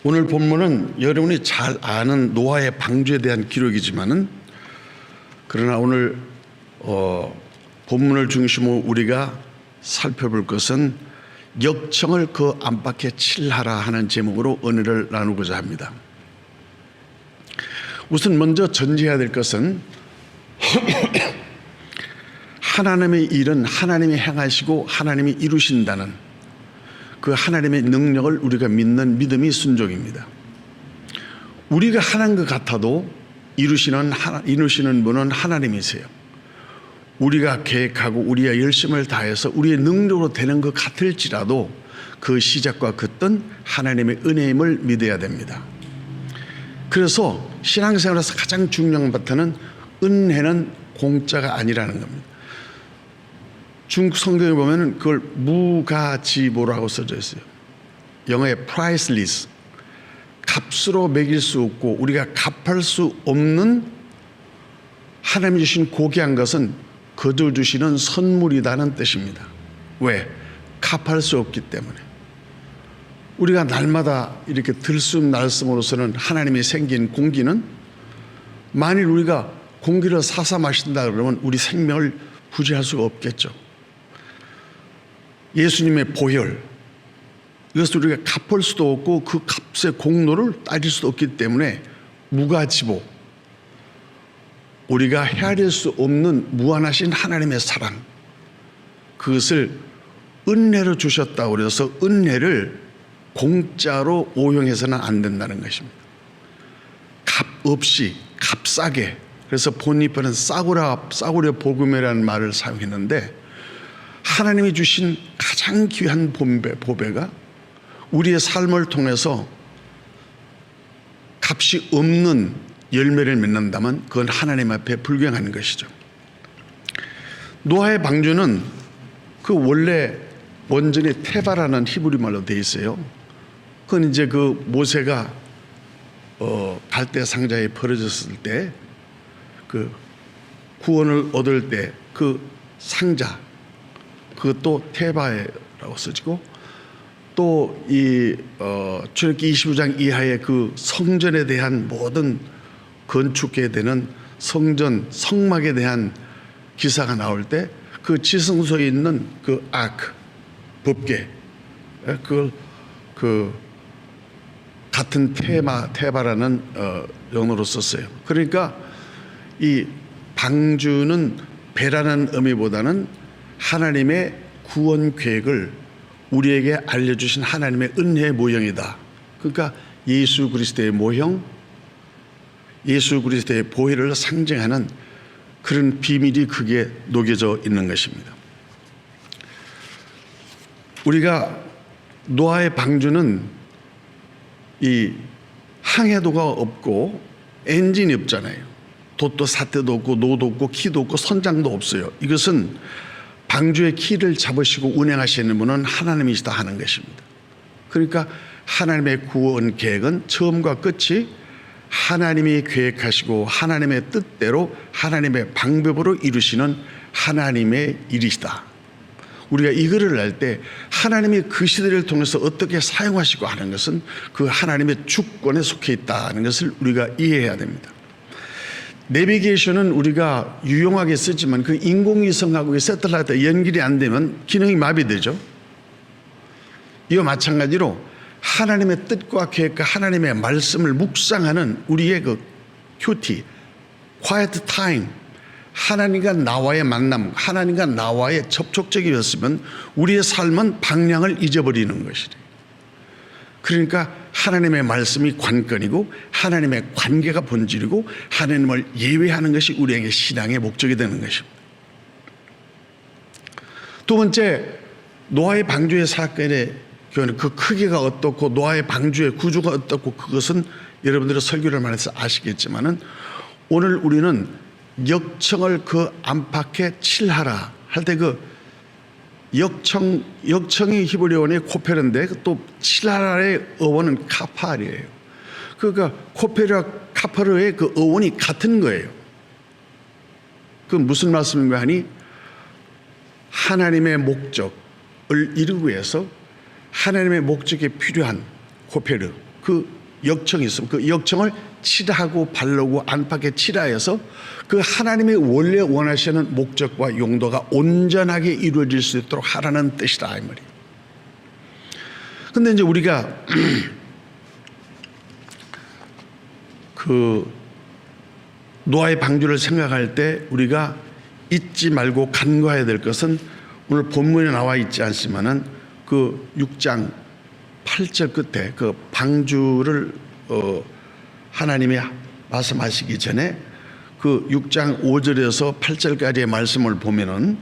오늘 본문은 여러분이 잘 아는 노아의 방주에 대한 기록이지만은 그러나 오늘 본문을 중심으로 우리가 살펴볼 것은 역청을 그 안팎에 칠하라 하는 제목으로 은혜를 나누고자 합니다. 우선 먼저 전제해야 될 것은 하나님의 일은 하나님이 행하시고 하나님이 이루신다는 그 하나님의 능력을 우리가 믿는 믿음이 순종입니다. 우리가 하는 것 같아도 이루시는 분은 하나님이세요. 우리가 계획하고 우리의 열심을 다해서 우리의 능력으로 되는 것 같을지라도 그 시작과 끝은 하나님의 은혜임을 믿어야 됩니다. 그래서 신앙생활에서 가장 중요한 바탕은 은혜는 공짜가 아니라는 겁니다. 중국 성경에 보면 그걸 무가지보라고 써져 있어요. 영어에 priceless, 값으로 매길 수 없고 우리가 갚을 수 없는 하나님이 주신 고귀한 것은 거저 주시는 선물이라는 뜻입니다. 왜? 갚을 수 없기 때문에. 우리가 날마다 이렇게 들숨날숨으로서는 하나님이 생긴 공기는 만일 우리가 공기를 사서 마신다 그러면 우리 생명을 부지할 수가 없겠죠. 예수님의 보혈, 이것을 우리가 갚을 수도 없고 그 값의 공로를 따질 수도 없기 때문에 무가지보, 우리가 헤아릴 수 없는 무한하신 하나님의 사랑, 그것을 은혜로 주셨다고 그래서 은혜를 공짜로 오용해서는 안 된다는 것입니다. 값 없이 값싸게, 그래서 본입에는 싸구려 복음이라는 말을 사용했는데 하나님이 주신 가장 귀한 보배가 우리의 삶을 통해서 값이 없는 열매를 맺는다면 그건 하나님 앞에 불경한 것이죠. 노아의 방주는 그 원래 원전이 테바라는 히브리 말로 되어 있어요. 그건 이제 그 모세가 갈대 상자에 버려졌을 때 그 구원을 얻을 때 그 상자, 그것도 테바라고 써지고 또 이 출애굽기 25장 이하의 그 성전에 대한 모든 건축에 되는 성전 성막에 대한 기사가 나올 때 그 지성소에 있는 그 아크 법궤, 그걸 그 같은 테바라는 영어로 썼어요. 그러니까 이 방주는 배라는 의미보다는 하나님의 구원 계획을 우리에게 알려주신 하나님의 은혜의 모형이다. 그러니까 예수 그리스도의 모형, 예수 그리스도의 보혈을 상징하는 그런 비밀이 그게 녹여져 있는 것입니다. 우리가 노아의 방주는 이 항해도가 없고 엔진이 없잖아요. 돛도 사태도 없고 노도 없고 키도 없고 선장도 없어요. 이것은 방주의 키를 잡으시고 운행하시는 분은 하나님이시다 하는 것입니다. 그러니까 하나님의 구원 계획은 처음과 끝이 하나님이 계획하시고 하나님의 뜻대로 하나님의 방법으로 이루시는 하나님의 일이시다. 우리가 이거를 알 때 하나님이 그 시대를 통해서 어떻게 사용하시고 하는 것은 그 하나님의 주권에 속해 있다는 것을 우리가 이해해야 됩니다. 내비게이션은 우리가 유용하게 쓰지만 그 인공위성하고 새틀라이트 연결이 안 되면 기능이 마비되죠. 이와 마찬가지로 하나님의 뜻과 계획과 하나님의 말씀을 묵상하는 우리의 그 큐티, quiet time, 하나님과 나와의 만남, 하나님과 나와의 접촉적이었으면 우리의 삶은 방향을 잊어버리는 것이래요. 그러니까 하나님의 말씀이 관건이고 하나님의 관계가 본질이고 하나님을 예외하는 것이 우리에게 신앙의 목적이 되는 것입니다. 두 번째, 노아의 방주의 사건의 교훈은 그 크기가 어떻고 노아의 방주의 구조가 어떻고 그것은 여러분들의 설교를 말해서 아시겠지만은 오늘 우리는 역청을 그 안팎에 칠하라 할 때 그 역청이 히브리어의 코페르인데 또 칠하라의 어원은 카파르예요. 그러니까 코페르와 카파르의 그 어원이 같은 거예요. 그 무슨 말씀인가 하니 하나님의 목적을 이루기 위해서 하나님의 목적에 필요한 코페르, 그 역청이 있으면 그 역청을 칠하고 바르고 안팎에 칠하여서 그 하나님의 원래 원하시는 목적과 용도가 온전하게 이루어질 수 있도록 하라는 뜻이다 이 말이에요. 근데 이제 우리가 그 노아의 방주를 생각할 때 우리가 잊지 말고 간과해야 될 것은 오늘 본문에 나와 있지 않지만은 그 6장 8절 끝에 그 방주를 하나님이 말씀하시기 전에 그 6장 5절에서 8절까지의 말씀을 보면은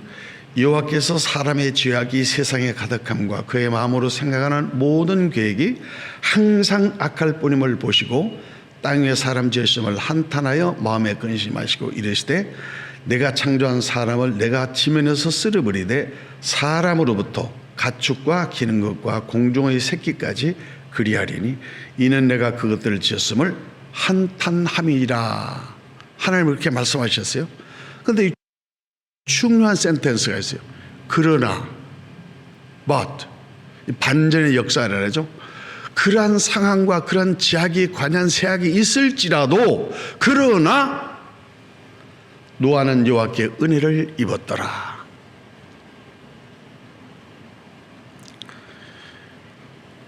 여호와께서 사람의 죄악이 세상에 가득함과 그의 마음으로 생각하는 모든 계획이 항상 악할 뿐임을 보시고 땅 위에 사람 지으심을 한탄하여 마음에 근심하시고 이르시되 내가 창조한 사람을 내가 지면에서 쓸어버리되 사람으로부터 가축과 기는 것과 공중의 새끼까지 그리하리니 이는 내가 그것들을 지었음을 한탄함이라. 하나님 그렇게 말씀하셨어요. 그런데 중요한 센텐스가 있어요. 그러나 but 반전의 역사라죠. 그러한 상황과 그러한 제약이 관한 세약이 있을지라도 그러나 노아는 여호와께 은혜를 입었더라.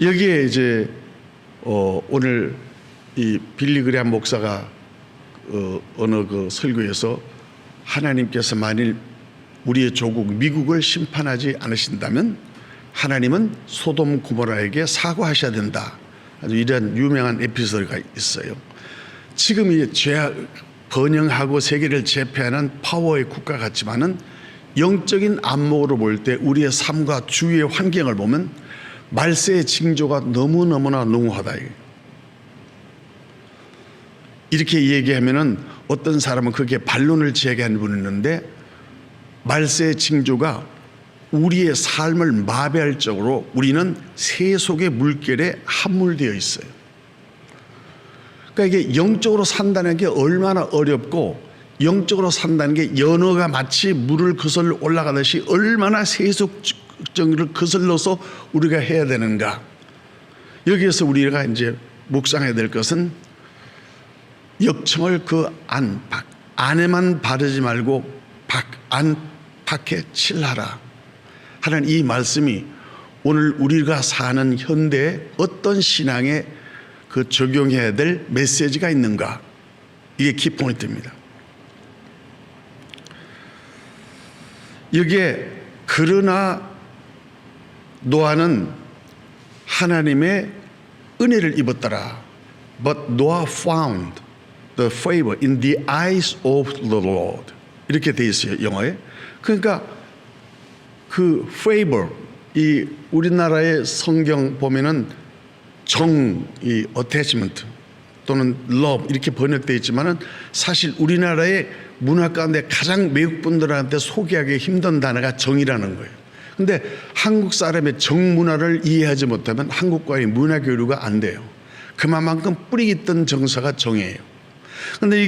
여기에 이제 오늘 이 빌리 그레함 목사가 어느 그 설교에서 하나님께서 만일 우리의 조국 미국을 심판하지 않으신다면 하나님은 소돔 고모라에게 사과하셔야 된다. 아주 이런 유명한 에피소드가 있어요. 지금 이 번영하고 세계를 제패하는 파워의 국가 같지만은 영적인 안목으로 볼 때 우리의 삶과 주위의 환경을 보면 말세의 징조가 너무너무나 농후하다. 이렇게 얘기하면은 어떤 사람은 그게 반론을 제기하는 분이 있는데 말세의 징조가 우리의 삶을 마비할 적으로 우리는 세속의 물결에 함몰되어 있어요. 그러니까 이게 영적으로 산다는 게 얼마나 어렵고 영적으로 산다는 게 연어가 마치 물을 거슬러 올라가듯이 얼마나 세속적을 거슬러서 우리가 해야 되는가. 여기에서 우리가 이제 묵상해야 될 것은 역청을 그 안팎 안에만 바르지 말고 안팎에 칠하라 하는 이 말씀이 오늘 우리가 사는 현대에 어떤 신앙에 그 적용해야 될 메시지가 있는가, 이게 키포인트입니다. 여기에 그러나 노아는 하나님의 은혜를 입었더라. But Noah found the favor in the eyes of the Lord. 이렇게 돼 있어요, 영어에. 그러니까 그 favor, 이 우리나라의 성경 보면은 이 attachment 또는 love 이렇게 번역되어 있지만은 사실 우리나라의 문화 가운데 가장 외국 분들한테 소개하기 힘든 단어가 정이라는 거예요. 근데 한국 사람의 정 문화를 이해하지 못하면 한국과의 문화 교류가 안 돼요. 그만큼 뿌리 있던 정서가 정이에요. 근데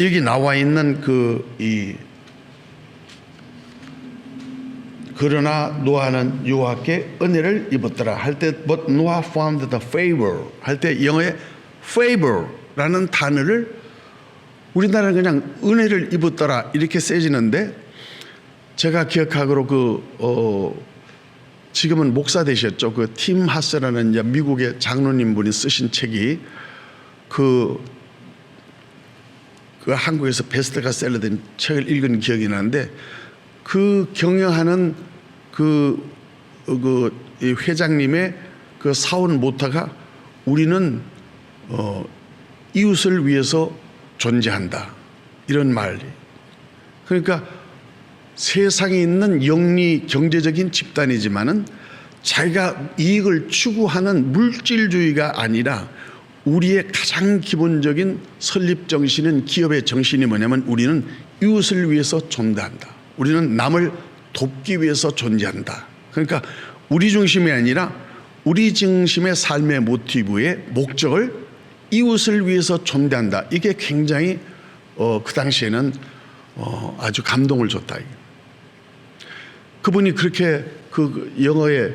여기 나와 있는 그러나 노아는 여호와께 은혜를 입었더라 할 때 but Noah found the favor 할 때 영어에 favor라는 단어를 우리나라는 그냥 은혜를 입었더라 이렇게 쓰여지는데 제가 기억하기로 지금은 목사 되셨죠. 그 팀 하스라는 이제 미국의 장로님 분이 쓰신 책이 그 한국에서 베스트셀러된 책을 읽은 기억이 나는데 그 경영하는 이 회장님의 그 사원 모토가 우리는 이웃을 위해서 존재한다 이런 말이. 그러니까 세상에 있는 영리 경제적인 집단이지만은 자기가 이익을 추구하는 물질주의가 아니라 우리의 가장 기본적인 설립 정신은 기업의 정신이 뭐냐면 우리는 이웃을 위해서 존재한다. 우리는 남을 돕기 위해서 존재한다. 그러니까 우리 중심이 아니라 우리 중심의 삶의 모티브의 목적을 이웃을 위해서 존재한다. 이게 굉장히 그 당시에는 아주 감동을 줬다. 그분이 그렇게 그 영어에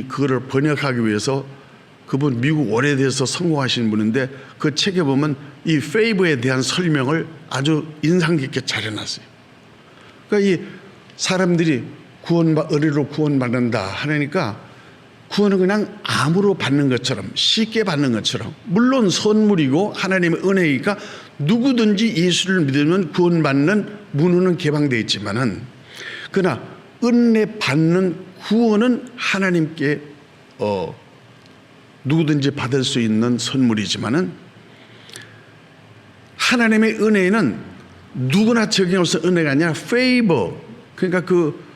그거를 번역하기 위해서 그분 미국 오래돼서 성공하신 분인데 그 책에 보면 이 페이버에 대한 설명을 아주 인상 깊게 잘 해놨어요. 그러니까 이 사람들이 은혜로 구원받는다 하니까 구원은 그냥 암으로 받는 것처럼 쉽게 받는 것처럼, 물론 선물이고 하나님의 은혜이니까 누구든지 예수를 믿으면 구원받는 문은 개방되어 있지만은, 그러나 은혜 받는 구원은 하나님께 누구든지 받을 수 있는 선물이지만은, 하나님의 은혜는 누구나 적용할 수 있는 은혜가 아니라 페이버, 그러니까 그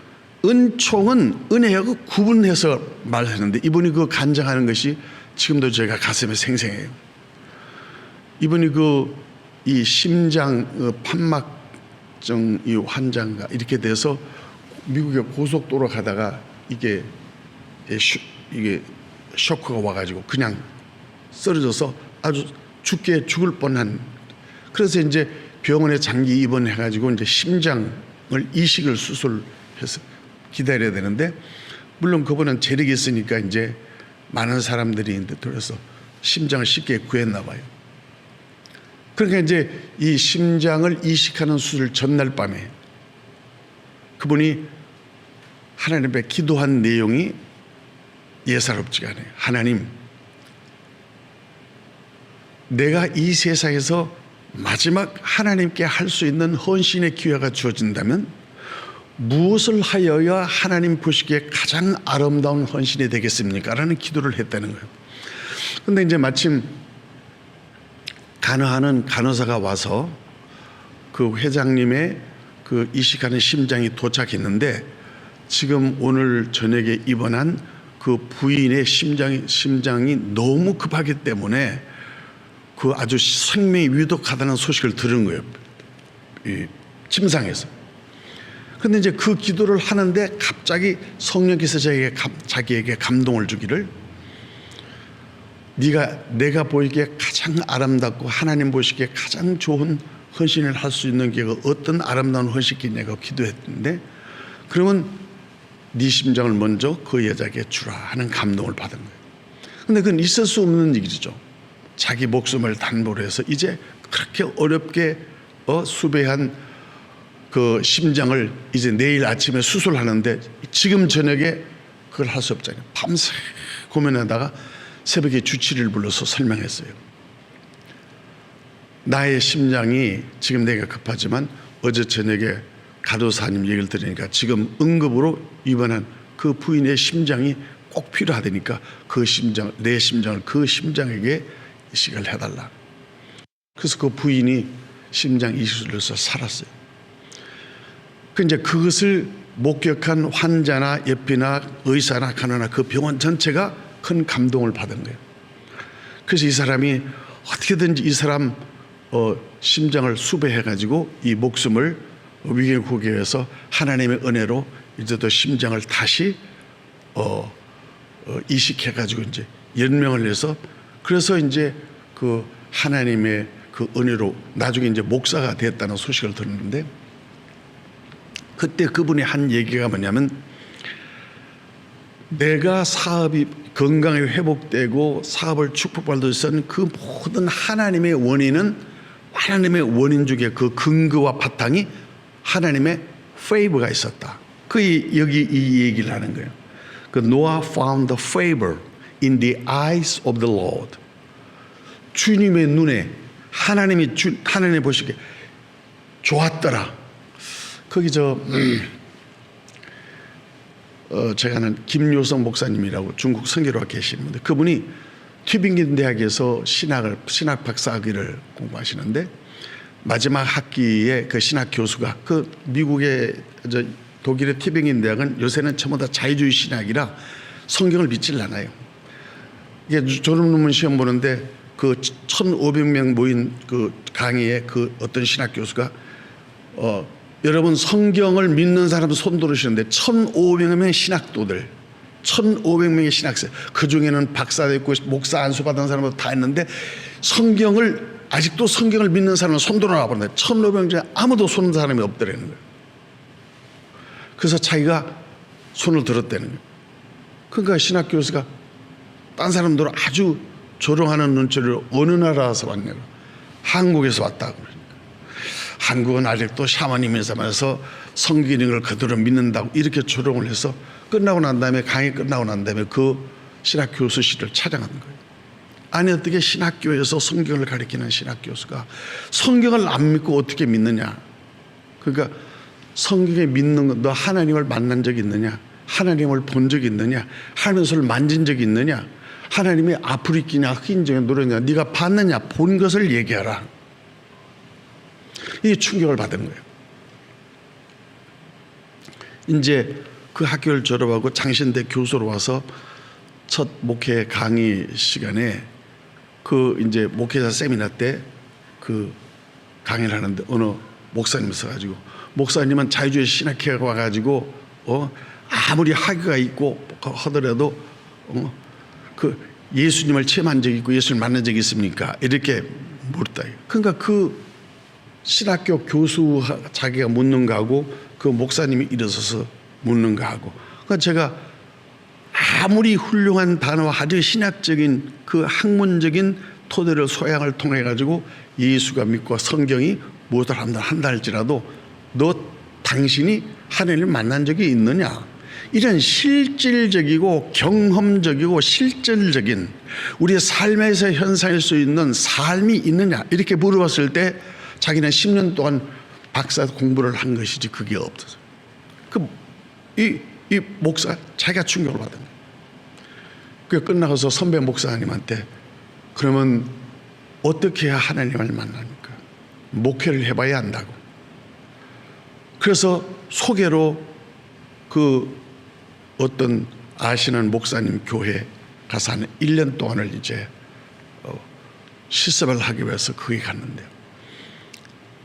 은총은 은혜하고 구분해서 말하는데, 이분이 그 간증하는 것이 지금도 제가 가슴에 생생해요. 이분이 이 심장 판막증 이 환자인가 이렇게 돼서 미국의 고속도로 가다가 이게 쇼크가 와가지고 그냥 쓰러져서 아주 죽을 뻔한. 그래서 이제 병원에 장기 입원해가지고 이제 심장을 이식을 수술해서 기다려야 되는데, 물론 그분은 재력이 있으니까 이제 많은 사람들이 이제 들어서 심장을 쉽게 구했나 봐요. 그러니까 이제 이 심장을 이식하는 수술 전날 밤에 그분이 하나님 앞에 기도한 내용이 예사롭지가 않아요. 하나님, 내가 이 세상에서 마지막 하나님께 할 수 있는 헌신의 기회가 주어진다면 무엇을 하여야 하나님 보시기에 가장 아름다운 헌신이 되겠습니까? 라는 기도를 했다는 거예요. 그런데 이제 마침 간호하는 간호사가 와서 그 회장님의 그 이식하는 심장이 도착했는데, 지금 오늘 저녁에 입원한 그 부인의 심장이 너무 급하기 때문에 그 아주 생명이 위독하다는 소식을 들은 거예요, 이 침상에서. 근데 이제 그 기도를 하는데 갑자기 성령께서 자기에게 감동을 주기를, 내가 보이기에 가장 아름답고 하나님 보시기에 가장 좋은 헌신을 할 수 있는 게 어떤 아름다운 헌신이냐고 기도했는데, 그러면 네 심장을 먼저 그 여자에게 주라 하는 감동을 받은 거예요. 근데 그건 있을 수 없는 일이죠. 자기 목숨을 담보로 해서 이제 그렇게 어렵게 수배한 그 심장을 이제 내일 아침에 수술하는데 지금 저녁에 그걸 할 수 없잖아요. 밤새 고민하다가 새벽에 주치의를 불러서 설명했어요. 나의 심장이 지금 내가 급하지만 어제 저녁에 간호사님 얘기를 들으니까 지금 응급으로 입원한 그 부인의 심장이 꼭 필요하다니까 내 심장을 그 심장에게 이식을 해달라. 그래서 그 부인이 심장 이식을 해서 살았어요. 이제 그것을 목격한 환자나 옆이나 의사나 간호나 그 병원 전체가 큰 감동을 받은 거예요. 그래서 이 사람이 어떻게든지 이 사람 심장을 수배해가지고 이 목숨을 위기에 구하기 위해서 하나님의 은혜로 이제 또 심장을 다시 이식해가지고 이제 연명을 해서, 그래서 이제 그 하나님의 그 은혜로 나중에 이제 목사가 됐다는 소식을 들었는데, 그때 그분이 한 얘기가 뭐냐면, 내가 사업이 건강이 회복되고 사업을 축복받을 수 있는 그 모든 하나님의 원인 중에 그 근거와 바탕이 하나님의 페이버가 있었다. 여기 이 얘기를 하는 거예요. 그 Noah found the favor in the eyes of the Lord. 주님의 눈에 하나님 보시기에 좋았더라. 거기 제가 아는 김요성 목사님이라고 중국 선교로가 계시는데, 그분이 튜빙겐 대학에서 신학 박사학위를 공부하시는데, 마지막 학기에 그 신학 교수가 그 미국의 독일의 튜빙겐 대학은 요새는 전부 다 자유주의 신학이라 성경을 믿질 않아요. 이게 졸업 논문 시험 보는데 그 1,500명 모인 그 강의에 그 어떤 신학 교수가 여러분 성경을 믿는 사람들 손 들으시는데 1,500명의 신학도들, 1,500명의 신학생, 그 중에는 박사도 있고 목사 안수 받은 사람도 다 있는데 아직도 성경을 믿는 사람은 손 들어나 보는데 1,500명 중에 아무도 손 든 사람이 없더라는 거예요. 그래서 자기가 손을 들었다는 거예요. 그러니까 신학 교수가 딴 사람들은 아주 조롱하는 눈초리를 어느 나라에서 왔냐고. 한국에서 왔다고. 그러니까. 한국은 아직도 샤머니즘에서 성기능을 그대로 믿는다고 이렇게 조롱을 해서 끝나고 난 다음에 강의 끝나고 난 다음에 그 신학 교수실을 찾아간 거예요. 아니 어떻게 신학교에서 성경을 가르치는 신학 교수가 성경을 안 믿고 어떻게 믿느냐. 그러니까 성경에 믿는 것, 너 하나님을 만난 적이 있느냐? 하나님을 본 적이 있느냐? 하늘을 만진 적이 있느냐? 하나님이 아프리키냐 흑인종에 노래냐? 네가 봤느냐? 본 것을 얘기하라. 이게 충격을 받은 거예요. 이제 그 학교를 졸업하고 장신대 교수로 와서 첫 목회 강의 시간에 그 이제 목회자 세미나 때 그 강의를 하는데 어느 목사님 있어가지고 목사님은 자유주의 신학회에 와가지고 아무리 학위가 있고 하더라도 그 예수님을 체험한 적이 있고 예수를 만난 적이 있습니까? 이렇게 물었다. 그러니까 그 신학교 교수 자기가 묻는 거하고 그 목사님이 일어서서 묻는 거하고 그러니까 제가 아무리 훌륭한 단어와 아주 신학적인 그 학문적인 토대를 소양을 통해 가지고 예수가 믿고 성경이 무엇을 한다 할지라도 너 당신이 하나님을 만난 적이 있느냐? 이런 실질적이고 경험적이고 실질적인 우리의 삶에서 현상일 수 있는 삶이 있느냐? 이렇게 물어봤을 때 자기는 10년 동안 박사 공부를 한 것이지 그게 없어서 이 목사 자기가 충격을 받은 거예요. 그 끝나가서 선배 목사님한테 그러면 어떻게 해야 하나님을 만납니까? 목회를 해봐야 한다고. 그래서 소개로 그 어떤 아시는 목사님 교회 가서 한 1년 동안을 이제 실습을 하기 위해서 거기 갔는데요.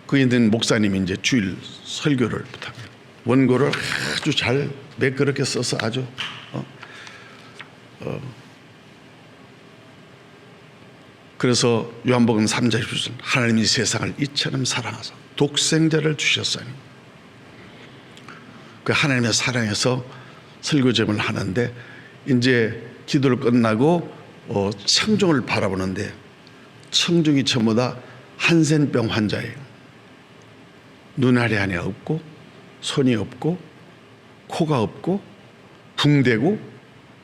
거기 있는 목사님이 이제 주일 설교를 부탁해요. 원고를 아주 잘 매끄럽게 써서 아주 그래서 요한복음 3장 10절 하나님이 세상을 이처럼 사랑하사 독생자를 주셨어요. 그 하나님의 사랑에서 설교점을 하는데 이제 기도를 끝나고 청중을 바라보는데 청중이 전부 다 한센병 환자예요. 눈알이 하나 없고 손이 없고 코가 없고 붕대고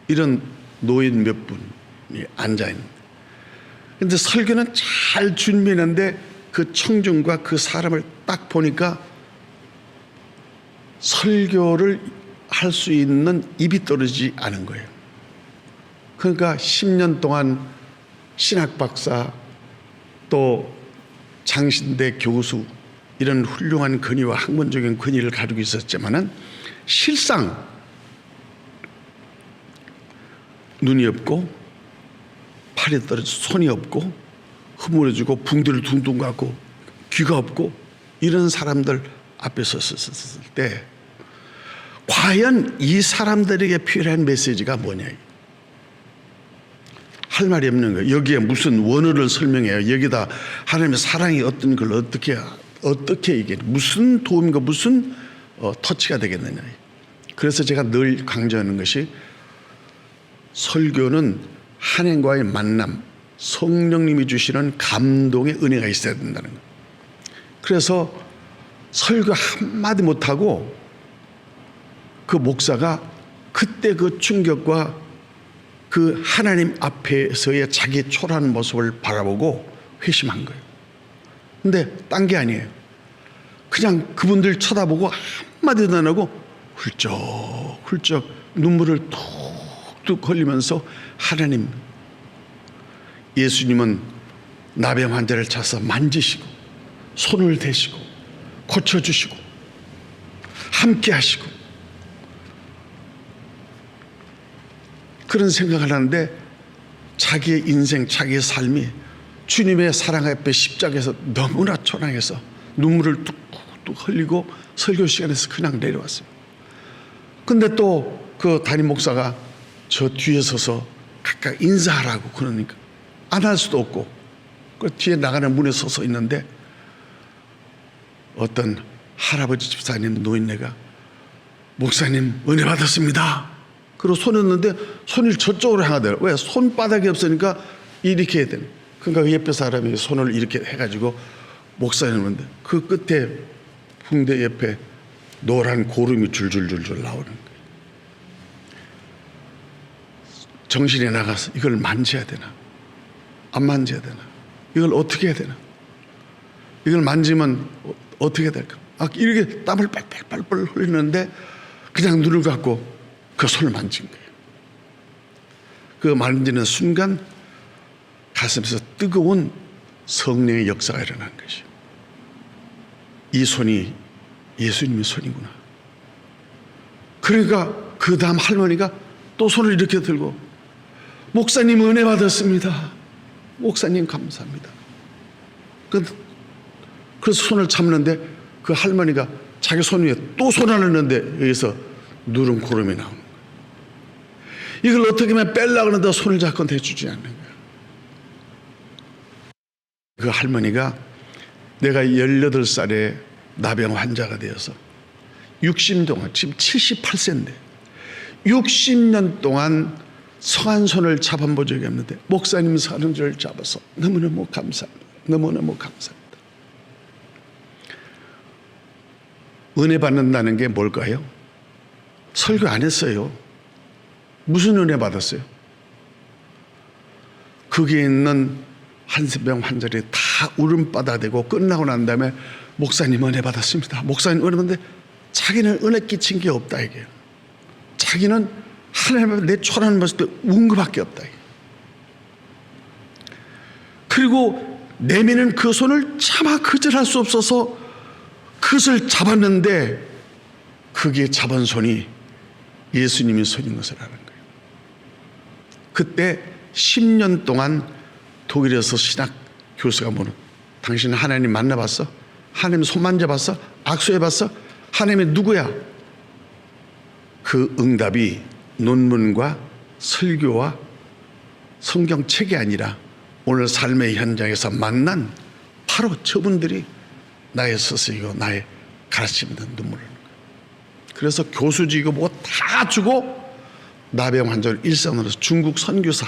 이런 노인 몇 분이 앉아있는. 그런데 설교는 잘 준비했는데 그 청중과 그 사람을 딱 보니까 설교를 할 수 있는 입이 떨어지지 않은 거예요. 그러니까 10년 동안 신학 박사 또 장신대 교수 이런 훌륭한 권위와 학문적인 권위를 가지고 있었지만은 실상 눈이 없고 팔이 떨어져 손이 없고 흐물어지고 붕대를 둥둥 갖고 귀가 없고 이런 사람들 앞에 섰을 때 과연 이 사람들에게 필요한 메시지가 뭐냐? 할 말이 없는 거예요. 여기에 무슨 원어를 설명해요. 여기다 하나님의 사랑이 어떤 걸 어떻게 이게 무슨 도움과 무슨 터치가 되겠느냐. 그래서 제가 늘 강조하는 것이 설교는 하나님과의 만남, 성령님이 주시는 감동의 은혜가 있어야 된다는 거예요. 그래서 설교 한마디 못하고 그 목사가 그때 그 충격과 그 하나님 앞에서의 자기 초라한 모습을 바라보고 회심한 거예요. 근데 딴 게 아니에요. 그냥 그분들 쳐다보고 한마디도 안 하고 훌쩍훌쩍 눈물을 툭툭 흘리면서 하나님, 예수님은 나병 환자를 찾아서 만지시고 손을 대시고 고쳐주시고 함께 하시고 그런 생각을 하는데 자기의 인생, 자기의 삶이 주님의 사랑 앞에 십자가에서 너무나 초라해서 눈물을 뚝뚝 흘리고 설교 시간에서 그냥 내려왔어요. 근데 또 그 담임 목사가 저 뒤에 서서 각각 인사하라고 그러니까 안 할 수도 없고 그 뒤에 나가는 문에 서서 있는데 어떤 할아버지 집사님 노인네가 목사님 은혜 받았습니다 그리고 손했는데 손이 저쪽으로 향하더라고요. 왜? 손바닥이 없으니까 이렇게 해야 되는. 그러니까 그 옆에 사람이 손을 이렇게 해가지고 목사님인데 그 끝에 붕대 옆에 노란 고름이 줄줄줄줄 나오는 거예요. 정신이 나가서 이걸 만져야 되나? 안 만져야 되나? 이걸 어떻게 해야 되나? 이걸 만지면 어떻게 될까? 이렇게 땀을 빨빨빨빨 흘리는데 그냥 눈을 감고 그 손을 만진 거예요. 그 만지는 순간 가슴에서 뜨거운 성령의 역사가 일어난 것이요. 이 손이 예수님의 손이구나. 그러니까 그 다음 할머니가 또 손을 이렇게 들고 목사님 은혜 받았습니다. 목사님 감사합니다. 그래서 손을 잡는데 그 할머니가 자기 손 위에 또 손 안 넣는데 여기서 누런 구름이 나오는 거예요. 이걸 어떻게 하면 뺄려고 하는데 손을 잡고 내주지 않는 거예요. 그 할머니가 내가 18살에 나병 환자가 되어서 60년 동안, 지금 78세인데 60년 동안 성한 손을 잡아본 적이 없는데 목사님 사는 줄 잡아서 너무너무 감사합니다. 너무너무 감사합니다. 은혜 받는다는 게 뭘까요? 설교 안 했어요. 무슨 은혜 받았어요? 거기에 있는 한센병 환자들이 다 울음바다 되고 끝나고 난 다음에 목사님 은혜 받았습니다. 목사님 은혜 받는데 자기는 은혜 끼친 게 없다 이게. 자기는 하나님 앞에 내 초라한 모습에 운 것밖에 없다 이게. 그리고 내미는 그 손을 차마 거절할 수 없어서 그것을 잡았는데 그게 잡은 손이 예수님의 손인 것을 아는 거예요. 그때 10년 동안 독일에서 신학 교수가 물은 당신은 하나님 만나봤어? 하나님 손 만져봤어? 악수해봤어? 하나님이 누구야? 그 응답이 논문과 설교와 성경책이 아니라 오늘 삶의 현장에서 만난 바로 저분들이 나의 스승이고 나의 가르치는 눈물을. 그래서 교수직이고 뭐 다 주고 나병 환자를 일선으로 중국 선교사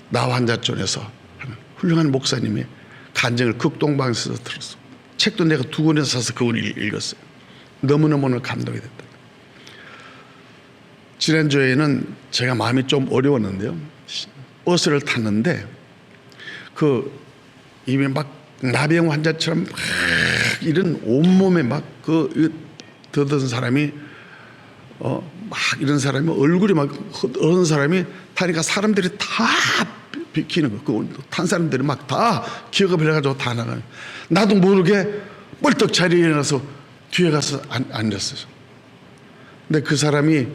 나 환자촌에서 하는 훌륭한 목사님의 간증을 극동방에서 들었어. 책도 내가 2권에서 사서 그걸 읽었어요. 너무너무 감동이 됐다. 지난주에는 제가 마음이 좀 어려웠는데요. 버스를 탔는데 이미 막 나병 환자처럼 막 이런 온몸에 막 더든 사람이 막 이런 사람이 얼굴이 막 어떤 사람이 타니까 사람들이 다 비키는 거. 탄 사람들이 막 다 기억을 해가지고 다 나가요. 나도 모르게 벌떡 자리에 일어나서 뒤에 가서 앉았어요. 근데 그 사람이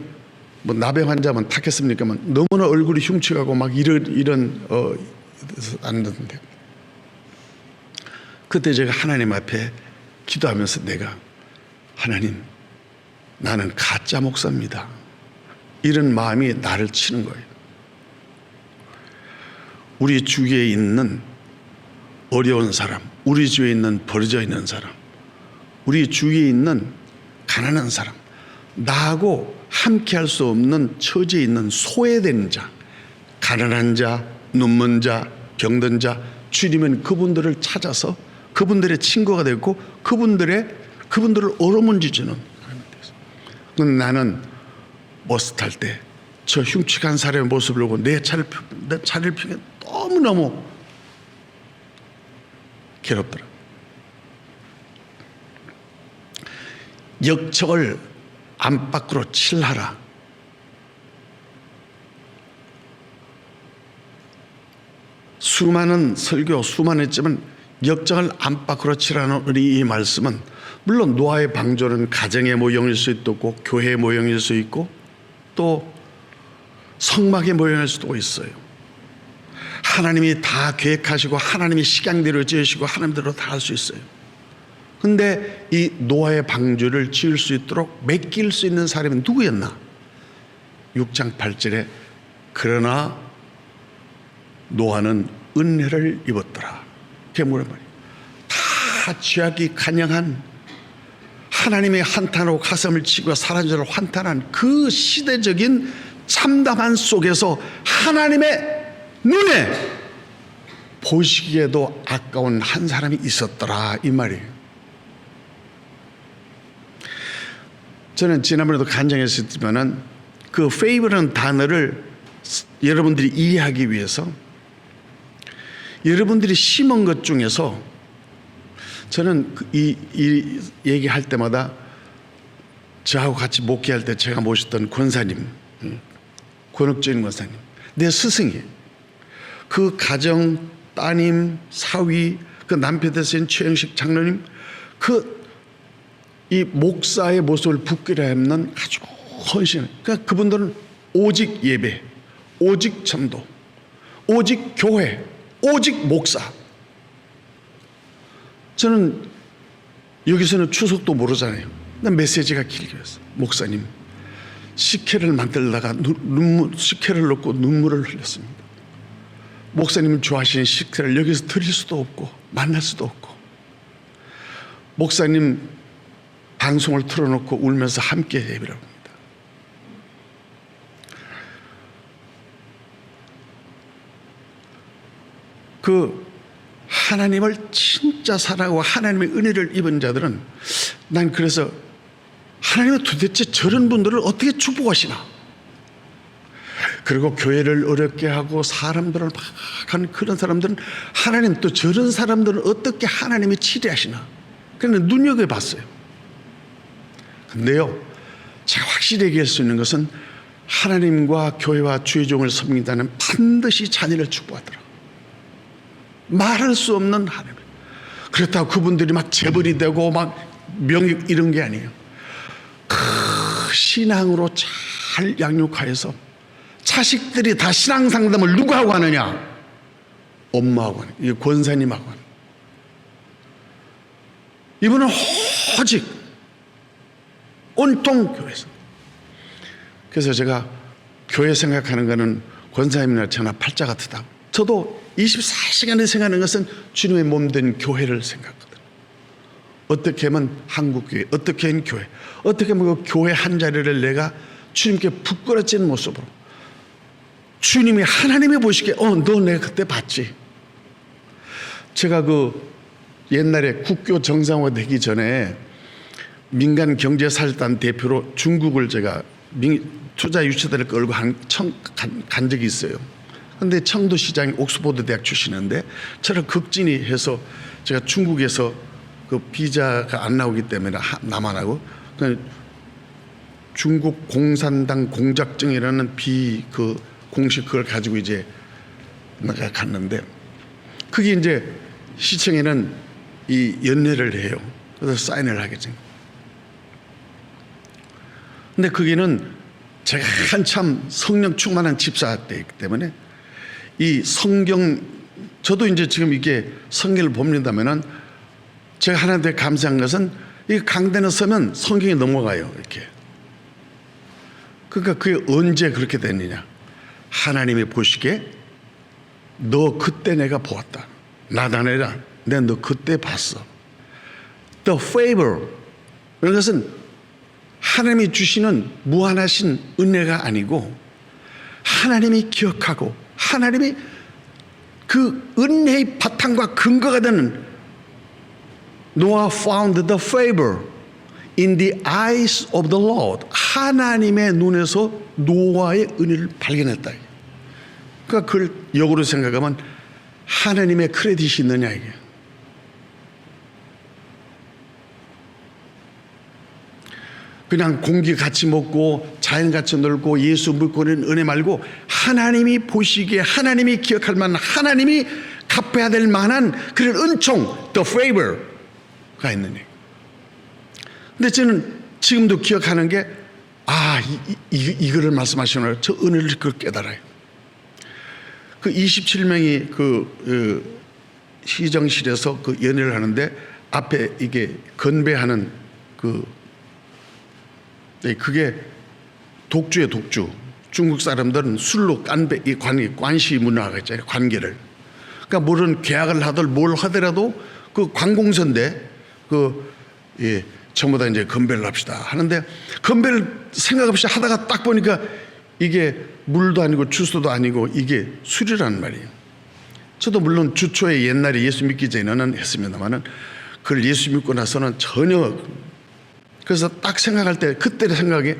뭐 나병 환자만 탔겠습니까만 너무나 얼굴이 흉측하고 막 이런 앉았는데 그때 제가 하나님 앞에 기도하면서 내가 하나님 나는 가짜 목사입니다. 이런 마음이 나를 치는 거예요. 우리 주위에 있는 어려운 사람, 우리 주위에 있는 버려져 있는 사람, 우리 주위에 있는 가난한 사람, 나하고 함께 할 수 없는 처지에 있는 소외된 자, 가난한 자, 눈먼 자, 병든 자, 주님은 그분들을 찾아서 그분들의 친구가 되고 그분들을 어루만지주는 하나님이 되었어요. 그런데 나는 버스 탈 때 저 흉측한 사람의 모습을 보고 내 차를 피우기 너무너무 괴롭더라. 역적을 안팎으로 칠하라. 수많은 설교, 수많은 했지만 역적을 안팎으로 칠하는 우리 이 말씀은 물론 노아의 방조는 가정의 모형일 수 있고 교회의 모형일 수 있고 또 성막의 모형일 수도 있어요. 하나님이 다 계획하시고 하나님이 식양대로 지으시고 하나님대로 다 할 수 있어요. 근데 이 노아의 방주를 지을 수 있도록 맡길 수 있는 사람이 누구였나? 6장 8절에 그러나 노아는 은혜를 입었더라. 그게 뭐란 말이에요? 다 죄악이 간영한 하나님의 한탄으로 가슴을 치고 사라져를 환탄한 그 시대적인 참담한 속에서 하나님의 눈에 보시기에도 아까운 한 사람이 있었더라, 이 말이에요. 저는 지난번에도 간증했었지만은 그 favor라는 단어를 여러분들이 이해하기 위해서 여러분들이 심은 것 중에서 저는 이 얘기할 때마다 저하고 같이 목회할 때 제가 모셨던 권사님, 권옥진 권사님, 내 스승이에요. 그 가정, 따님, 사위, 그 남편 되신 최영식 장로님, 이 목사의 모습을 부끄러워 없는 아주 헌신. 그러니까 그분들은 오직 예배, 오직 전도, 오직 교회, 오직 목사. 저는 여기서는 추석도 모르잖아요. 난 메시지가 길게였어. 목사님, 식혜를 만들다가 식혜를 넣고 눈물을 흘렸습니다. 목사님은 좋아하시는 식혜를 여기서 드릴 수도 없고 만날 수도 없고, 목사님 방송을 틀어놓고 울면서 함께 예배를 합니다. 그 하나님을 진짜 사랑하고 하나님의 은혜를 입은 자들은, 난 그래서 하나님은 도대체 저런 분들을 어떻게 축복하시나, 그리고 교회를 어렵게 하고 사람들을 막 하는 그런 사람들은 하나님 또 저런 사람들은 어떻게 하나님이 치료하시나, 그냥 눈여겨봤어요. 근데요, 제가 확실히 얘기할 수 있는 것은 하나님과 교회와 주의 종을 섬긴다는 반드시 자녀를 축복하더라. 말할 수 없는 하나님. 그렇다고 그분들이 막 재벌이 되고 막 명예 이런 게 아니에요. 신앙으로 잘 양육하여서 자식들이 다 신앙 상담을 누가 하고 하느냐? 엄마하고 하는, 이 권사님하고 하는. 이분은 오직 온통 교회에서. 그래서 제가 교회 생각하는 거는 권사님이나 저나 팔자 같다고. 저도 24시간을 생각하는 것은 주님의 몸된 교회를 생각하거든요. 어떻게 하면 한국교회, 어떻게 하면 교회, 어떻게 하면 그 교회 한 자리를 내가 주님께 부끄러진 모습으로, 주님이 하나님이 보시기에 너 내가 그때 봤지. 제가 그 옛날에 국교 정상화 되기 전에 민간 경제사절단 대표로 중국을 제가 투자 유치단을 끌고 간 적이 있어요. 근데 청도시장이 옥스퍼드 대학 출신인데 저를 극진히 해서 제가 중국에서 그 비자가 안 나오기 때문에 남한하고 중국 공산당 공작증이라는 그 공식 그걸 가지고 이제 내가 갔는데, 그게 이제 시청에는 이 연례를 해요. 그래서 사인을 하겠죠. 근데 거기는 제가 한참 성령 충만한 집사 때이기 때문에 이 성경, 저도 이제 지금 이게 성경을 봅니다면은 제가 하나님께 감사한 것은 이 강단에 서면 성경이 넘어가요, 이렇게. 그러니까 그게 언제 그렇게 됐느냐? 하나님이 보시기에 너 그때 내가 보았다. 나다내라. 내가 너 그때 봤어. The favor. 그런 것은 하나님이 주시는 무한하신 은혜가 아니고 하나님이 기억하고 하나님이 그 은혜의 바탕과 근거가 되는, Noah found the favor in the eyes of the Lord. 하나님의 눈에서 노아의 은혜를 발견했다. 그러니까 그걸 역으로 생각하면 하나님의 크레딧이 있느냐 이게. 그냥 공기 같이 먹고 자연 같이 놀고 예수 믿고 있는 은혜 말고 하나님이 보시기에 하나님이 기억할 만한, 하나님이 갚아야 될 만한 그런 은총, the favor가 있는 얘기. 근데 저는 지금도 기억하는 게 이거를 말씀하시는 저 은혜를 그걸 깨달아요. 그 27명이 그 시정실에서 그 연회를 하는데 앞에 이게 건배하는 그게 독주의 독주. 중국 사람들은 술로 이 관시 문화가 있잖아요. 관계를. 그러니까 물론 계약을 하든 뭘 하더라도 그 관공서인데 전부 다 이제 건배를 합시다 하는데 건배를 생각 없이 하다가 딱 보니까 이게 물도 아니고 주스도 아니고 이게 술이란 말이에요. 저도 물론 주초에 옛날에 예수 믿기 전에는 했습니다만은 그걸 예수 믿고 나서는 전혀. 그래서 딱 생각할 때 그때의 생각에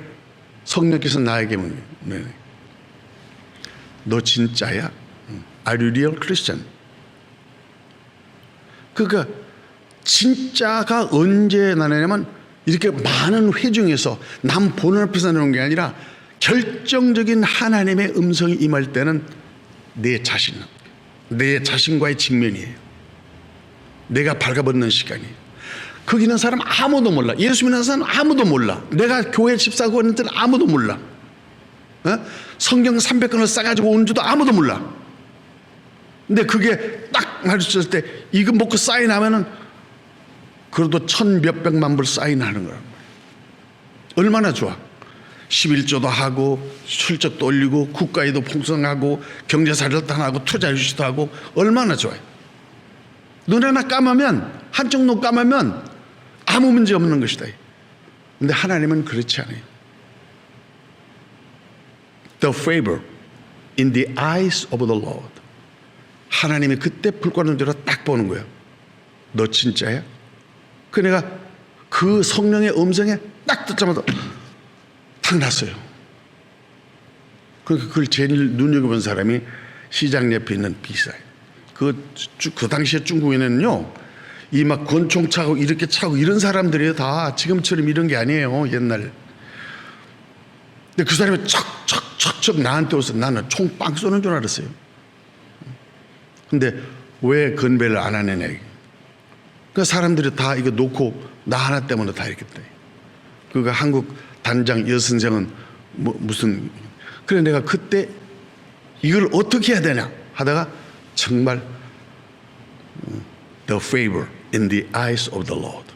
성령께서 나에게 묻는, 너 진짜야? Are you real Christian? 그러니까 진짜가 언제 나냐면 이렇게 많은 회중에서 남 보는 앞에서 나오는 게 아니라 결정적인 하나님의 음성이 임할 때는 내 자신과의 직면이에요. 내가 발가벗는 시간이에요. 거기 있는 사람 아무도 몰라. 예수 믿는 사람 아무도 몰라. 내가 교회 집사고 하는 때는 아무도 몰라. 성경 300권을 싸가지고 온 줄도 아무도 몰라. 근데 그게 딱 마주쳤을 때 이거 먹고 사인하면은 그래도 1,000몇백만 불 사인하는 거란 말이에요. 얼마나 좋아. 11조도 하고 실적도 올리고 국가에도 풍성하고 경제사절도 하고 투자유치도 하고 얼마나 좋아요. 눈 하나 감으면 한쪽 눈 감으면 아무 문제 없는 것이다. 근데 하나님은 그렇지 않아요. The favor in the eyes of the Lord. 하나님이 그때 불과는 대로 딱 보는 거예요. 너 진짜야? 그 내가 그 성령의 음성에 딱 듣자마자 탁 났어요. 그걸 제일 눈여겨본 사람이 시장 옆에 있는 비사예요. 그 당시에 중국에는요, 이 막 권총 차고 이렇게 차고 이런 사람들이에요. 다 지금처럼 이런 게 아니에요. 옛날. 근데 그 사람이 척척척척 나한테 와서 나는 총 빵 쏘는 줄 알았어요. 근데 왜 건배를 안 하느냐. 그 사람들이 다 이거 놓고 나 하나 때문에 다 이렇게 돼. 그러니까 한국 단장 여선생은 무슨. 그래 내가 그때 이걸 어떻게 해야 되냐 하다가 정말 the favor in the eyes of the Lord.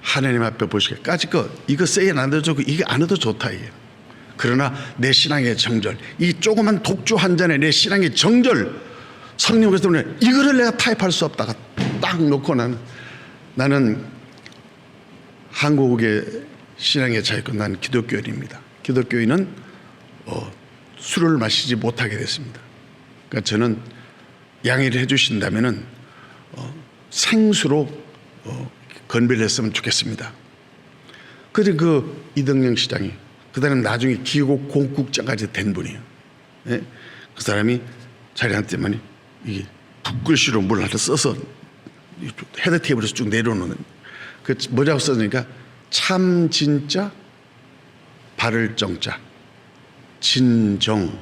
하나님 앞에 보시게 까짓 거 이거 세게 안 해도 좋고 이게 안 해도 좋다 이게. 그러나 내 신앙의 정절, 이 조그만 독주 한 잔에 내 신앙의 정절, 성령께서 때문에 이거를 내가 타협할 수 없다가 딱 놓고 나는 한국의 신앙의 차이고 나는 기독교인입니다. 기독교인은 술을 마시지 못하게 됐습니다. 그러니까 저는 양해를 해주신다면은 생수로 건배를 했으면 좋겠습니다. 그런데 그 이덕영 시장이 그 사람 나중에 기국 공국장까지 된 분이에요. 예? 그 사람이 자기한테만 이게 붓글씨로 뭘 하나 써서 헤드 테이블에서 쭉 내려오는 그 뭐라고 써니까 참 진짜 바를 정자 진정.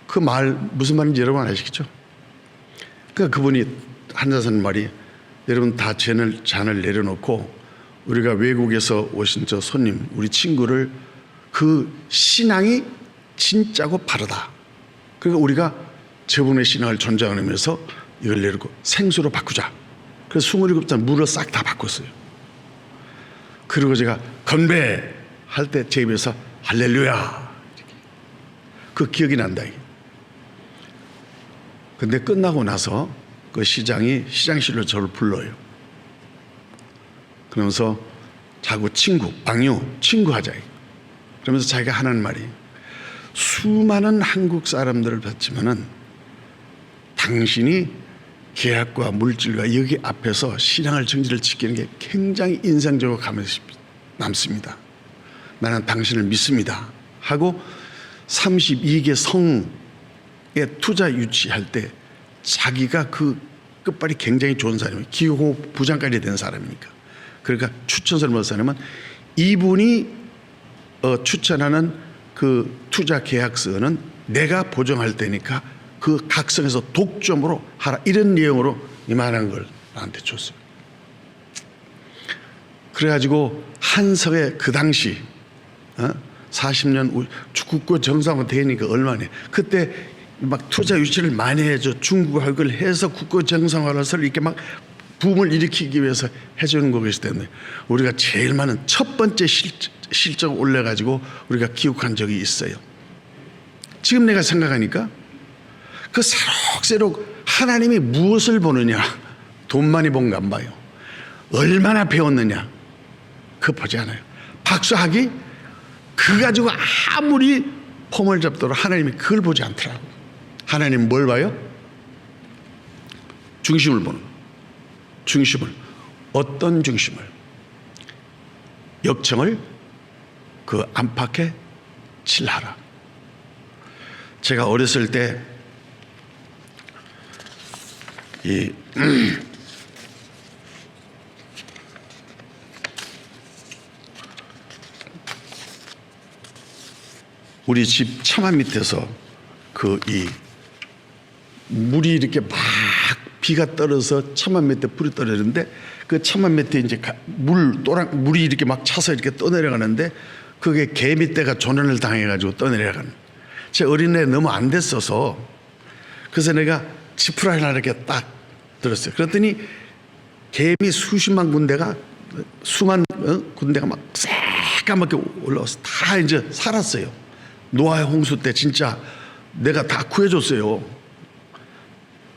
그 말 무슨 말인지 여러분 아시겠죠? 그러니까 그분이 한자선 말이 여러분 다 잔을 내려놓고 우리가 외국에서 오신 저 손님 우리 친구를 그 신앙이 진짜고 바르다. 그러니까 우리가 저분의 신앙을 존중하면서 이걸 내리고 생수로 바꾸자. 그래서 27잔 물을 싹 다 바꿨어요. 그리고 제가 건배할 때 제 입에서 할렐루야 그 기억이 난다. 근데 끝나고 나서 그 시장이 시장실로 저를 불러요. 그러면서 자꾸 방유 친구하자. 그러면서 자기가 하는 말이 수많은 한국 사람들을 봤지만은 당신이 계약과 물질과 여기 앞에서 신앙을 정지를 지키는 게 굉장히 인상적으로 감이 남습니다. 나는 당신을 믿습니다. 하고 32개 성에 투자 유치할 때 자기가 그 끝발이 굉장히 좋은 사람이에요. 기호 부장까지 된 사람이니까. 그러니까 추천서를 못 사람은 이분이 추천하는 그 투자 계약서는 내가 보증할 테니까 그 각성에서 독점으로 하라 이런 내용으로 이만한 걸 나한테 줬어요. 그래가지고 한석에 그 당시 40년 국고 정상화 되니까 얼마네. 그때 막 투자 유치를 많이 해줘. 중국하고 그걸 해서 국고 정상화를 이렇게 막 붐을 일으키기 위해서 해주는 것이기 때문에 우리가 제일 많은 첫 번째 실적 올려가지고 우리가 기록한 적이 있어요. 지금 내가 생각하니까 그 새록새록 하나님이 무엇을 보느냐. 돈 많이 본 거 안 봐요. 얼마나 배웠느냐 그거 보지 않아요. 박사학위 그 가지고 아무리 폼을 잡도록 하나님이 그걸 보지 않더라고요. 하나님은 뭘 봐요? 중심을 보는 거예요. 중심을. 어떤 중심을? 역청을 그 안팎에 칠하라. 제가 어렸을 때 우리 집 차만 밑에서 물이 이렇게 막 비가 떨어서 차만 밑에 불이 떨어지는데 그 차만 밑에 이제 물이 이렇게 막 차서 이렇게 떠내려가는데 그게 개 밑에가 조난을 당해가지고 떠내려가는. 제 어린애 너무 안 됐어서 그래서 내가 지푸라기 하나 이렇게 딱 들었어요. 그랬더니 개미 수십만 군데가 군데가 막 새까맣게 올라와서 다 이제 살았어요. 노아의 홍수 때 진짜 내가 다 구해줬어요.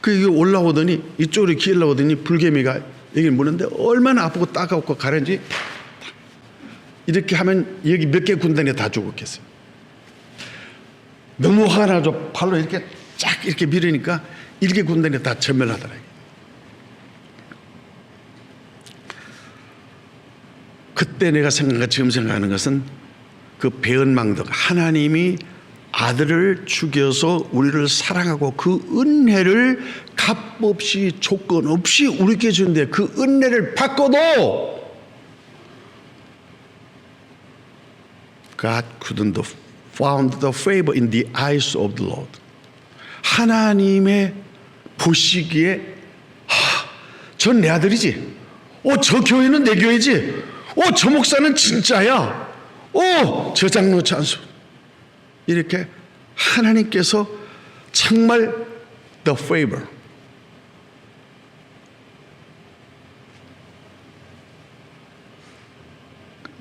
그 올라오더니 이쪽으로 기어나오더니 불개미가 여기 무는데 얼마나 아프고 따갑고 가는지 이렇게 하면 여기 몇 개 군단에 다 죽었겠어요. 너무 화가 나죠. 발로 이렇게 쫙 이렇게 밀으니까 1개 군단에 다 전멸하더라고요. 그때 내가 지금 생각하는 것은 그 배은망덕 하나님이 아들을 죽여서 우리를 사랑하고 그 은혜를 값 없이 조건 없이 우리에게 주는데 그 은혜를 받고도 God couldn't found the favor in the eyes of the Lord. 하나님의 보시기에 전 내 아들이지. 저 교회는 내 교회지. 저 목사는 진짜야. 저 장로 찬수. 이렇게 하나님께서 정말 the favor.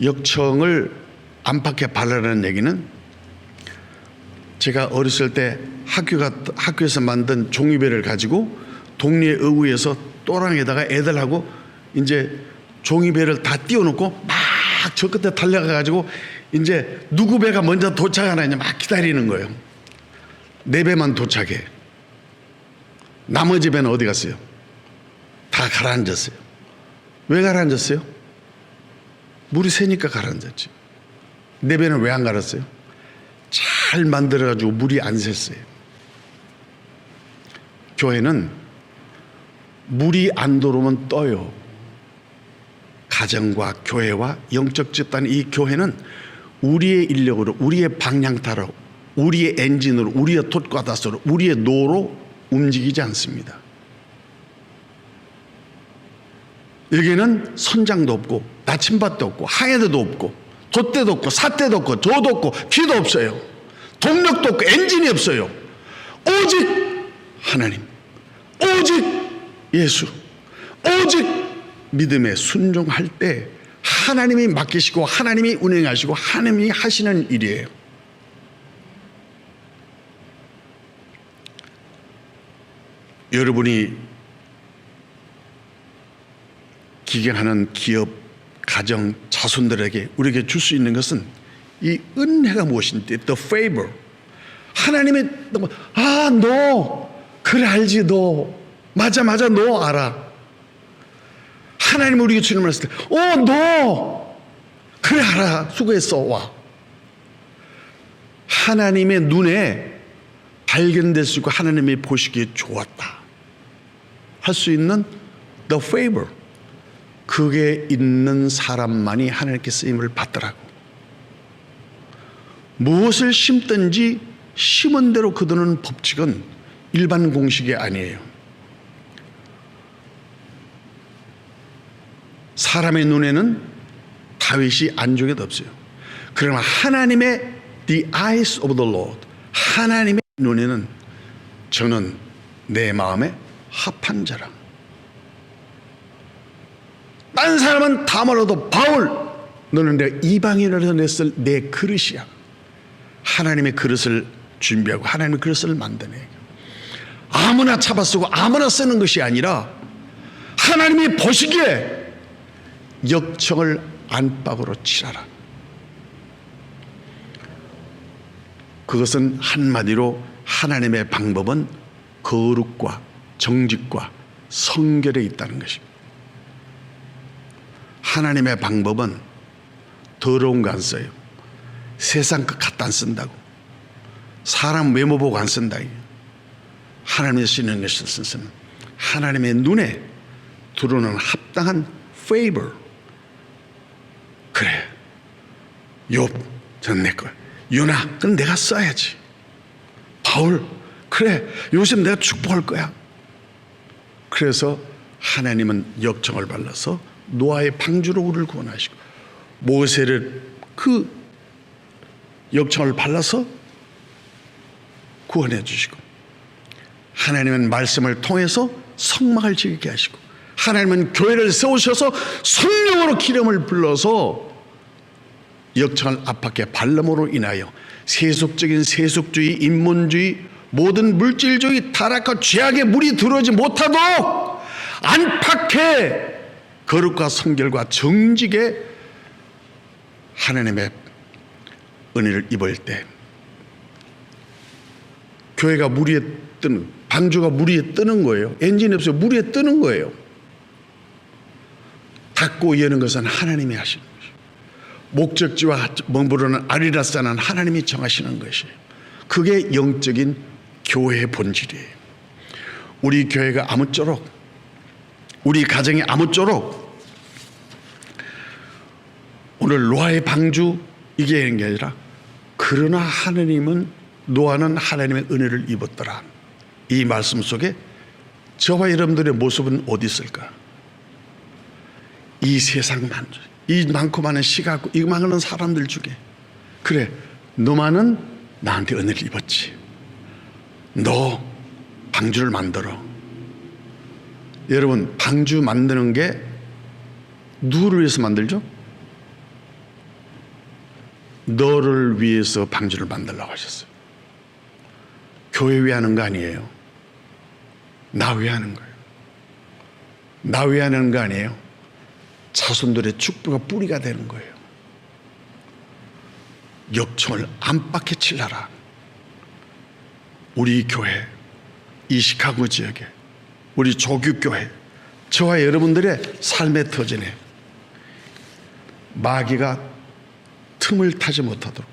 역청을 안팎에 바라라는 얘기는 제가 어렸을 때 학교에서 만든 종이배를 가지고 동네 의구에서 또랑에다가 애들하고 이제 종이배를 다 띄워놓고 막 저 끝에 달려가가지고 이제 누구 배가 먼저 도착하나 이제 막 기다리는 거예요. 내 배만 도착해. 나머지 배는 어디 갔어요? 다 가라앉았어요. 왜 가라앉았어요? 물이 새니까 가라앉았지. 내 배는 왜 안 가랐어요? 잘 만들어가지고 물이 안 샜어요. 교회는 물이 안 들어오면 떠요. 가정과 교회와 영적 집단, 이 교회는 우리의 인력으로, 우리의 방향타로, 우리의 엔진으로, 우리의 돛과다스로, 우리의 노로 움직이지 않습니다. 여기는 선장도 없고 나침반도 없고 항해대도 없고 돛대도 없고 삿대도 없고 조도 없고 기도 없어요. 동력도 없고 엔진이 없어요. 오직 하나님, 오직 예수, 오직 믿음에 순종할 때 하나님이 맡기시고 하나님이 운행하시고 하나님이 하시는 일이에요. 여러분이 기경하는 기업, 가정, 자손들에게 우리에게 줄 수 있는 것은 이 은혜가 무엇인지, the favor. 하나님의 너 그래 알지, 너 맞아 너 알아. 하나님 우리에게 주는 말씀, 너 그래 알아, 수고했어, 와. 하나님의 눈에 발견될 수 있고 하나님이 보시기에 좋았다 할 수 있는 the favor. 그게 있는 사람만이 하나님께 쓰임을 받더라고. 무엇을 심든지 심은 대로 거두는 법칙은 일반 공식이 아니에요. 사람의 눈에는 다윗이 안중에도 없어요. 그러나 하나님의 the eyes of the Lord, 하나님의 눈에는 저는 내 마음에 합한 자라. 딴 사람은 다 말아도 바울, 너는 내가 이방인으로 냈을 내 그릇이야. 하나님의 그릇을 준비하고 하나님의 그릇을 만드네. 아무나 잡아쓰고 아무나 쓰는 것이 아니라 하나님이 보시기에 역청을 안팎으로 칠하라. 그것은 한마디로 하나님의 방법은 거룩과 정직과 성결에 있다는 것입니다. 하나님의 방법은 더러운 거 안 써요. 세상 것 갖다 안 쓴다고. 사람 외모 보고 안 쓴다. 하나님이 쓰는 것은 하나님의 눈에 들어오는 합당한 favor. 그래, 욥, 전 내 거야. 요나, 그건 내가 써야지. 바울, 그래, 요셉 내가 축복할 거야. 그래서 하나님은 역청을 발라서 노아의 방주로 우리를 구원하시고, 모세를 그 역청을 발라서 구원해 주시고, 하나님은 말씀을 통해서 성막을 지게 하시고, 하나님은 교회를 세우셔서 성령으로 기름을 불러서 역청을 압박해 발람으로 인하여 세속적인 세속주의, 인본주의, 모든 물질주의, 타락과 죄악의 물이 들어오지 못하도록 안팎에 거룩과 성결과 정직에 하나님의 은혜를 입을 때 교회가 물 위에 뜨는, 방주가 물 위에 뜨는 거예요. 엔진이 없어요. 물 위에 뜨는 거예요. 닫고 여는 것은 하나님이 하시는 것이에요. 목적지와 머무르는 아리라스는 하나님이 정하시는 것이에요. 그게 영적인 교회의 본질이에요. 우리 교회가 아무쪼록, 우리 가정이 아무쪼록 오늘 노아의 방주 이게 하는 게 아니라, 그러나 하나님은, 노아는 하나님의 은혜를 입었더라. 이 말씀 속에 저와 여러분들의 모습은 어디 있을까? 이 세상 만주, 이 많고 많은 시각, 이 많은 사람들 중에, 그래, 너만은 나한테 은혜를 입었지. 너 방주를 만들어. 여러분, 방주 만드는 게 누구를 위해서 만들죠? 너를 위해서 방주를 만들라고 하셨어요. 교회 위해 하는 거 아니에요. 나 위해 하는 거예요. 나 위해 하는 거 아니에요. 자손들의 축복과 뿌리가 되는 거예요. 역청을 안팎에 칠하라. 우리 교회, 이 시카고 지역에, 우리 조국교회, 저와 여러분들의 삶의 터전에 마귀가 틈을 타지 못하도록,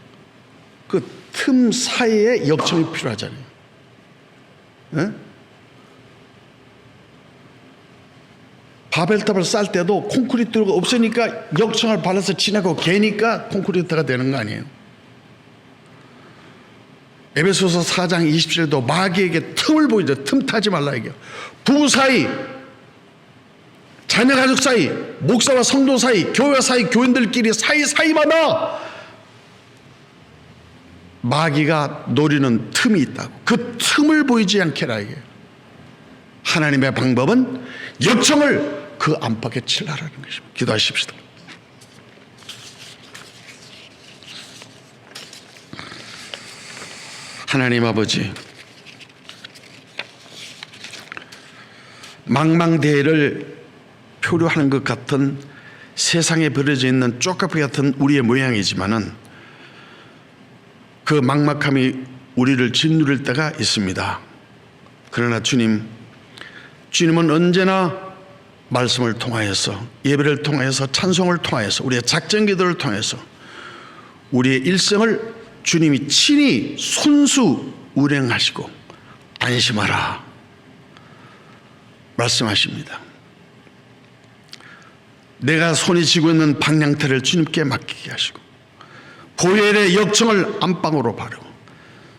그 틈 사이에 역청이 필요하잖아요. 에? 바벨탑을 쌀 때도 콘크리트가 없으니까 역청을 발라서 지나고 개니까 콘크리트가 되는 거 아니에요. 에베소서 4장 27절도 마귀에게 틈을 보이죠. 틈 타지 말라 얘기해요. 부부 사이, 자녀 가족 사이, 목사와 성도 사이, 교회 사이, 교인들끼리 사이마다 마귀가 노리는 틈이 있다고. 그 틈을 보이지 않게 하라 이게. 하나님의 방법은 역청을 그 안팎에 칠하라는 것입니다. 기도하십시다. 하나님 아버지, 망망대해를 표류하는 것 같은 세상에 벌어져 있는 쪼까비 같은 우리의 모양이지만은 그 막막함이 우리를 짓누를 때가 있습니다. 그러나 주님은 언제나 말씀을 통하여서, 예배를 통하여서, 찬송을 통하여서, 우리의 작전 기도를 통해서 우리의 일생을 주님이 친히 손수 운행하시고 안심하라 말씀하십니다. 내가 손이 쥐고 있는 방향태를 주님께 맡기게 하시고 보혈의 역청을 안방으로 바르고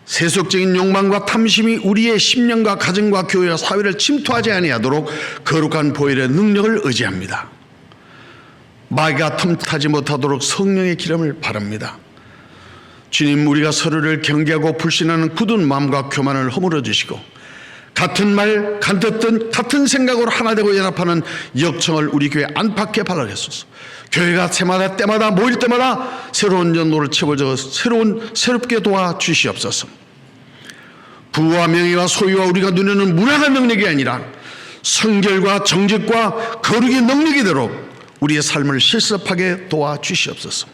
세속적인 욕망과 탐심이 우리의 심령과 가정과 교회와 사회를 침투하지 아니하도록 거룩한 보혈의 능력을 의지합니다. 마귀가 틈타지 못하도록 성령의 기름을 바릅니다. 주님, 우리가 서로를 경계하고 불신하는 굳은 마음과 교만을 허물어 주시고 같은 말, 같은 생각으로 하나 되고 연합하는 역청을 우리 교회 안팎에 발라주소서. 교회가 때마다 모일 때마다 새로운 연도를 채워져 새롭게 도와주시옵소서. 부와 명예와 소유와 우리가 누리는 무량한 능력이 아니라 성결과 정직과 거룩의 능력이 되도록 우리의 삶을 실습하게 도와주시옵소서.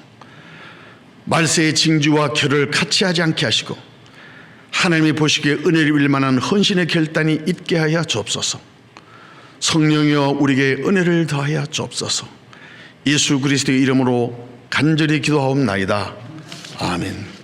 말세의 징조와 결을 같이 하지 않게 하시고 하나님이 보시기에 은혜를 입을 만한 헌신의 결단이 있게 하여 주옵소서. 성령이여 우리에게 은혜를 더하여 주옵소서. 예수 그리스도의 이름으로 간절히 기도하옵나이다. 아멘.